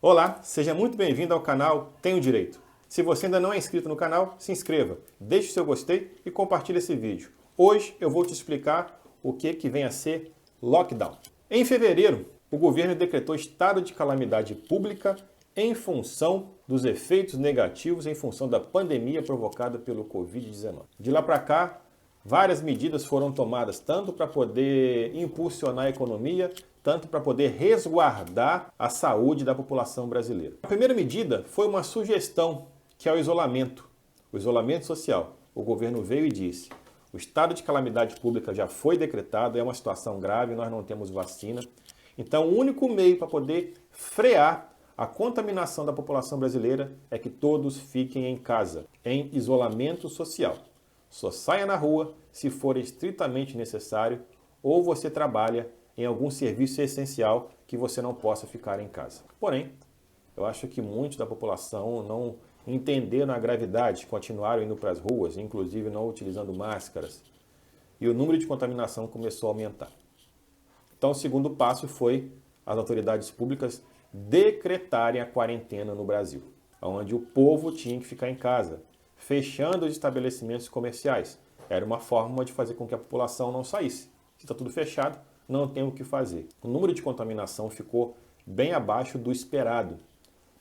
Olá, seja muito bem-vindo ao canal Tenho Direito. Se você ainda não é inscrito no canal, se inscreva, deixe seu gostei e compartilhe esse vídeo. Hoje eu vou te explicar o que vem a ser lockdown. Em fevereiro, o governo decretou estado de calamidade pública em função dos efeitos negativos em função da pandemia provocada pelo Covid-19. De lá para cá, várias medidas foram tomadas, tanto para poder impulsionar a economia, tanto para poder resguardar a saúde da população brasileira. A primeira medida foi uma sugestão, que é o isolamento social. O governo veio e disse: o estado de calamidade pública já foi decretado, é uma situação grave, nós não temos vacina. Então, o único meio para poder frear a contaminação da população brasileira é que todos fiquem em casa, em isolamento social. Só saia na rua se for estritamente necessário ou você trabalha em algum serviço essencial que você não possa ficar em casa. Porém, eu acho que muitos da população não entenderam a gravidade, continuaram indo para as ruas, inclusive não utilizando máscaras, e o número de contaminação começou a aumentar. Então, o segundo passo foi as autoridades públicas decretarem a quarentena no Brasil, onde o povo tinha que ficar em casa, fechando os estabelecimentos comerciais. Era uma forma de fazer com que a população não saísse. Se está tudo fechado, não tem o que fazer. O número de contaminação ficou bem abaixo do esperado.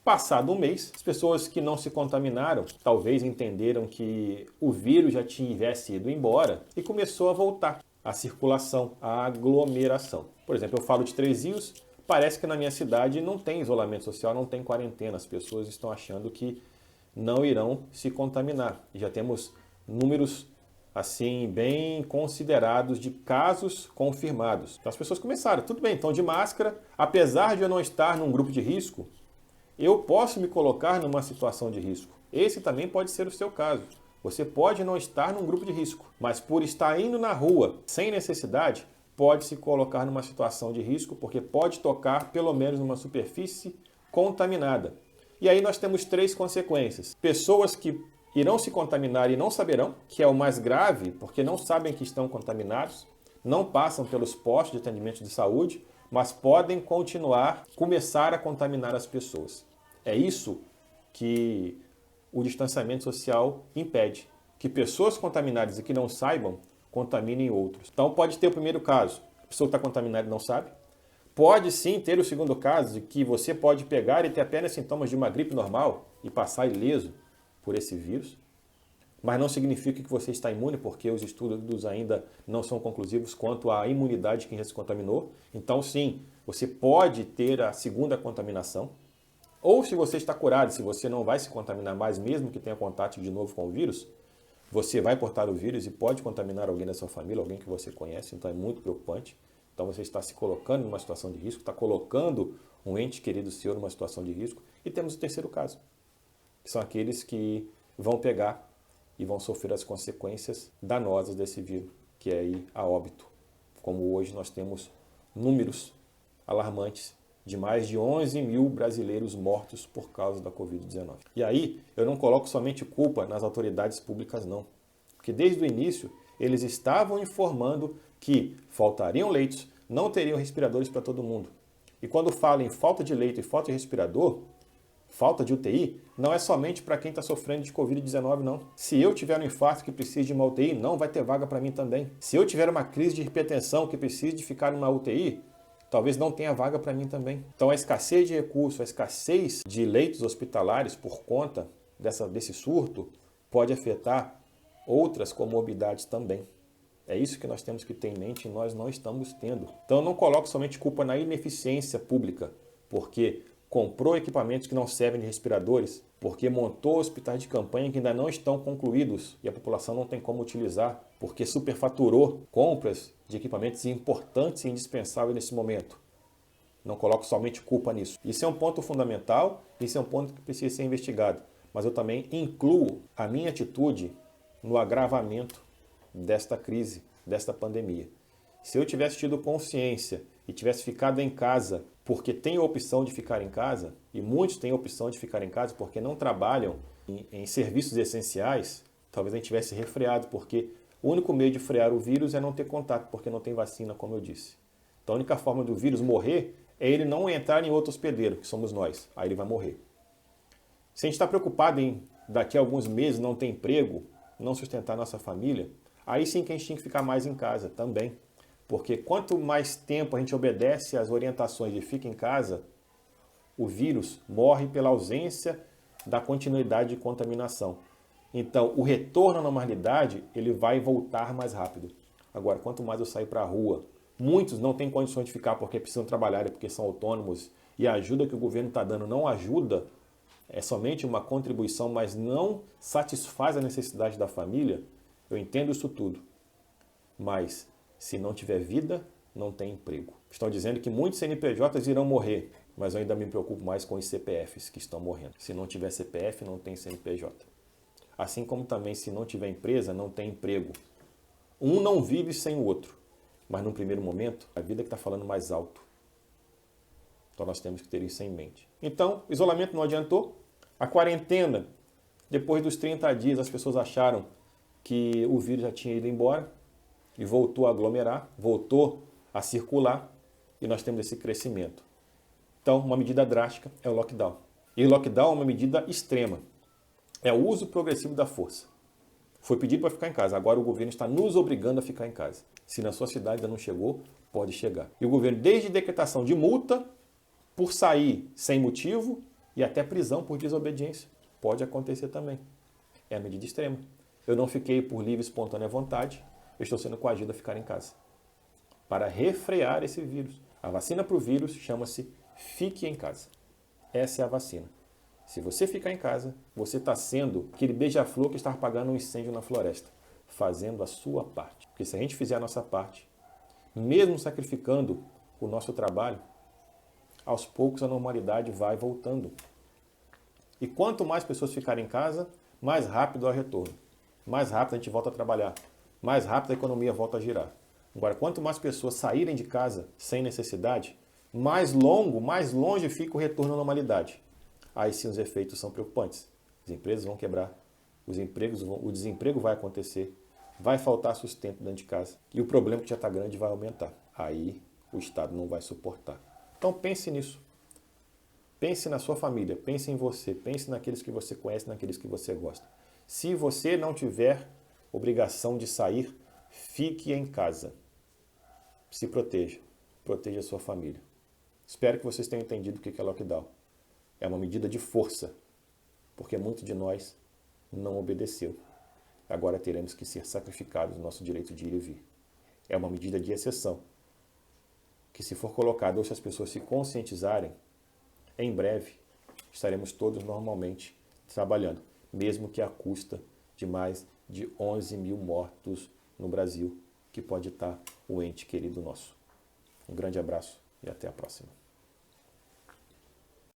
Passado um mês, as pessoas que não se contaminaram talvez entenderam que o vírus já tivesse ido embora e começou a voltar a circulação, a aglomeração. Por exemplo, eu falo de Três Rios, parece que na minha cidade não tem isolamento social, não tem quarentena. As pessoas estão achando que não irão se contaminar. E já temos números assim bem considerados de casos confirmados. Então as pessoas começaram, tudo bem, então de máscara, apesar de eu não estar num grupo de risco, eu posso me colocar numa situação de risco. Esse também pode ser o seu caso. Você pode não estar num grupo de risco, mas por estar indo na rua sem necessidade, pode se colocar numa situação de risco, porque pode tocar pelo menos numa superfície contaminada. E aí nós temos três consequências. Pessoas que irão se contaminar e não saberão, que é o mais grave, porque não sabem que estão contaminados, não passam pelos postos de atendimento de saúde, mas podem começar a contaminar as pessoas. É isso que o distanciamento social impede, que pessoas contaminadas e que não saibam, contaminem outros. Então pode ter o primeiro caso, a pessoa está contaminada e não sabe. Pode sim ter o segundo caso, de que você pode pegar e ter apenas sintomas de uma gripe normal e passar ileso por esse vírus, mas não significa que você está imune, porque os estudos ainda não são conclusivos quanto à imunidade de quem já se contaminou. Então sim, você pode ter a segunda contaminação, ou se você está curado, se você não vai se contaminar mais, mesmo que tenha contato de novo com o vírus, você vai portar o vírus e pode contaminar alguém da sua família, alguém que você conhece, então é muito preocupante. Então você está se colocando numa situação de risco, está colocando um ente querido seu numa situação de risco. E temos o terceiro caso, que são aqueles que vão pegar e vão sofrer as consequências danosas desse vírus, que é ir a óbito. Como hoje nós temos números alarmantes de mais de 11 mil brasileiros mortos por causa da Covid-19. E aí eu não coloco somente culpa nas autoridades públicas não, porque desde o início eles estavam informando que faltariam leitos, não teriam respiradores para todo mundo. E quando falam em falta de leito e falta de respirador, falta de UTI, não é somente para quem está sofrendo de Covid-19, não. Se eu tiver um infarto que precisa de uma UTI, não vai ter vaga para mim também. Se eu tiver uma crise de hipertensão que precisa de ficar numa UTI, talvez não tenha vaga para mim também. Então a escassez de recursos, a escassez de leitos hospitalares por conta desse surto pode afetar outras comorbidades também. É isso que nós temos que ter em mente e nós não estamos tendo. Então eu não coloco somente culpa na ineficiência pública, porque comprou equipamentos que não servem de respiradores, porque montou hospitais de campanha que ainda não estão concluídos e a população não tem como utilizar, porque superfaturou compras de equipamentos importantes e indispensáveis nesse momento. Não coloco somente culpa nisso. Isso é um ponto fundamental, isso é um ponto que precisa ser investigado. Mas eu também incluo a minha atitude no agravamento desta crise, desta pandemia. Se eu tivesse tido consciência e tivesse ficado em casa, porque tem a opção de ficar em casa, e muitos têm a opção de ficar em casa porque não trabalham em serviços essenciais, talvez a gente tivesse refreado, porque o único meio de frear o vírus é não ter contato, porque não tem vacina, como eu disse. Então a única forma do vírus morrer é ele não entrar em outro hospedeiro, que somos nós. Aí ele vai morrer. Se a gente está preocupado em daqui a alguns meses não ter emprego, não sustentar nossa família, aí sim que a gente tem que ficar mais em casa também. Porque quanto mais tempo a gente obedece às orientações de fica em casa, o vírus morre pela ausência da continuidade de contaminação. Então, o retorno à normalidade, ele vai voltar mais rápido. Agora, quanto mais eu sair para a rua, muitos não têm condições de ficar porque precisam trabalhar, porque são autônomos, e a ajuda que o governo está dando não ajuda, é somente uma contribuição, mas não satisfaz a necessidade da família, eu entendo isso tudo. Mas, se não tiver vida, não tem emprego. Estão dizendo que muitos CNPJs irão morrer, mas eu ainda me preocupo mais com os CPFs que estão morrendo. Se não tiver CPF, não tem CNPJ. Assim como também, se não tiver empresa, não tem emprego. Um não vive sem o outro. Mas, num primeiro momento, a vida que está falando mais alto. Então, nós temos que ter isso em mente. Então, o isolamento não adiantou. A quarentena, depois dos 30 dias, as pessoas acharam que o vírus já tinha ido embora e voltou a aglomerar, voltou a circular e nós temos esse crescimento. Então, uma medida drástica é o lockdown. E o lockdown é uma medida extrema. É o uso progressivo da força. Foi pedido para ficar em casa, agora o governo está nos obrigando a ficar em casa. Se na sua cidade ainda não chegou, pode chegar. E o governo, desde decretação de multa por sair sem motivo e até prisão por desobediência, pode acontecer também. É a medida extrema. Eu não fiquei por livre e espontânea vontade, eu estou sendo coagido a ficar em casa. Para refrear esse vírus. A vacina para o vírus chama-se Fique em Casa. Essa é a vacina. Se você ficar em casa, você está sendo aquele beija-flor que está apagando um incêndio na floresta, fazendo a sua parte. Porque se a gente fizer a nossa parte, mesmo sacrificando o nosso trabalho, aos poucos a normalidade vai voltando. E quanto mais pessoas ficarem em casa, mais rápido é o retorno. Mais rápido a gente volta a trabalhar. Mais rápido a economia volta a girar. Agora, quanto mais pessoas saírem de casa sem necessidade, mais longe fica o retorno à normalidade. Aí sim os efeitos são preocupantes. As empresas vão quebrar, o desemprego vai acontecer, vai faltar sustento dentro de casa e o problema que já está grande vai aumentar. Aí o Estado não vai suportar. Então pense nisso. Pense na sua família, pense em você, pense naqueles que você conhece, naqueles que você gosta. Se você não tiver obrigação de sair, fique em casa. Se proteja, proteja a sua família. Espero que vocês tenham entendido o que é lockdown. É uma medida de força, porque muito de nós não obedeceu. Agora teremos que ser sacrificados no nosso direito de ir e vir. É uma medida de exceção, que se for colocada ou se as pessoas se conscientizarem, em breve estaremos todos normalmente trabalhando, mesmo que à custa de mais de 11 mil mortos no Brasil, que pode estar o ente querido nosso. Um grande abraço e até a próxima.